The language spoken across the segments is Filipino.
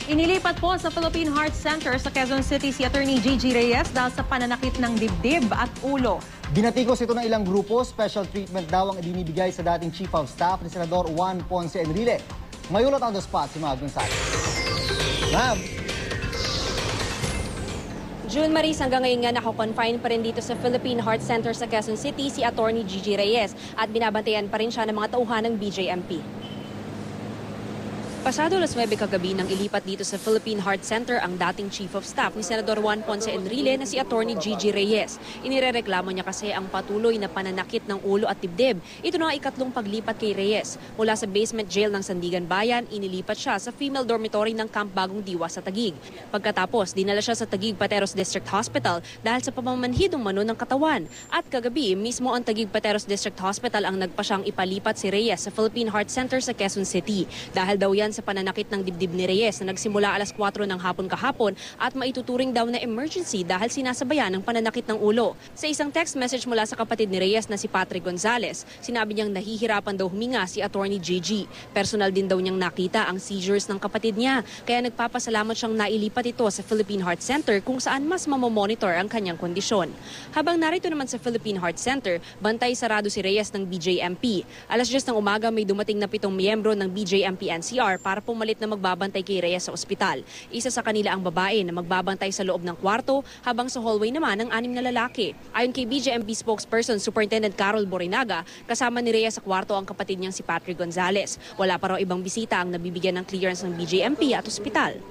Inilipat po sa Philippine Heart Center sa Quezon City si Attorney Gigi Reyes dahil sa pananakit ng dibdib at ulo. Binatikos ito ng ilang grupo, special treatment daw ang ibinibigay sa dating Chief of Staff ni Senador Juan Ponce Enrile. May ulat on the spot si Mav Gonzales. Mav! June Maris, hanggang ngayon nga nakakonfine pa rin dito sa Philippine Heart Center sa Quezon City si Attorney Gigi Reyes at binabantayan pa rin siya ng mga tauhan ng BJMP. Pasado alas 9 kagabi nang ilipat dito sa Philippine Heart Center ang dating Chief of Staff ni Senador Juan Ponce Enrile na si Attorney Gigi Reyes. Inirereklamo niya kasi ang patuloy na pananakit ng ulo at dibdib. Ito na ang ikatlong paglipat kay Reyes. Mula sa basement jail ng Sandigan Bayan, inilipat siya sa female dormitory ng Camp Bagong Diwa sa Taguig. Pagkatapos, dinala siya sa Taguig Pateros District Hospital dahil sa pamamanhid umano ng katawan. At kagabi, mismo ang Taguig Pateros District Hospital ang nagpa siyang ipalipat si Reyes sa Philippine Heart Center sa Quezon City. Dahil daw yan sa pananakit ng dibdib ni Reyes na nagsimula alas 4 ng hapon kahapon at maituturing daw na emergency dahil sinasabayan ng pananakit ng ulo. Sa isang text message mula sa kapatid ni Reyes na si Patrick Gonzales, sinabi niyang nahihirapan daw huminga si Attorney Gigi. Personal din daw niyang nakita ang seizures ng kapatid niya, kaya nagpapasalamat siyang nailipat ito sa Philippine Heart Center kung saan mas mamomonitor ang kanyang kondisyon. Habang narito naman sa Philippine Heart Center, bantay sarado si Reyes ng BJMP. Alas 10 ng umaga may dumating na 7 miyembro ng BJMP NCR para pumalit na magbabantay kay Reyes sa ospital. Isa sa kanila ang babae na magbabantay sa loob ng kwarto habang sa hallway naman ang 6 na lalaki. Ayon kay BJMP spokesperson Superintendent Carol Borinaga, kasama ni Reyes sa kwarto ang kapatid niyang si Patrick Gonzales. Wala pa raw ibang bisita ang nabibigyan ng clearance ng BJMP at ospital.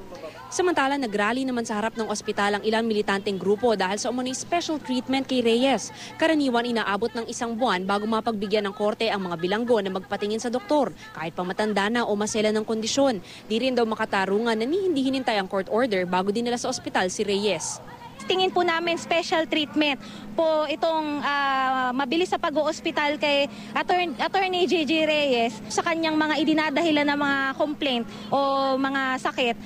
Samantala, nagrally naman sa harap ng ospital ang ilang militanteng grupo dahil sa umano'y special treatment kay Reyes. Karaniwan inaabot ng 1 buwan bago mapagbigyan ng korte ang mga bilanggo na magpatingin sa doktor, kahit pa matanda na o masela ng kondisyon. Di rin daw makatarungan na hindi hinintay ang court order bago dinala sa ospital si Reyes. Tingin po namin special treatment po itong mabilis sa pag-oospital kay Attorney Gigi Reyes sa kanyang mga idinadahilan na mga complaint o mga sakit.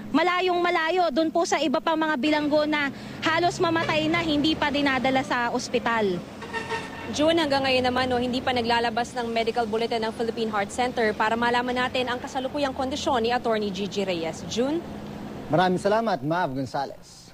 Malayong malayo doon po sa iba pang mga bilanggo na halos mamatay na hindi pa dinadala sa ospital. June, hanggang ngayon naman hindi pa naglalabas ng medical bulletin ng Philippine Heart Center para malaman natin ang kasalukuyang kondisyon ni Attorney Gigi Reyes. June? Maraming salamat, Mav Gonzales.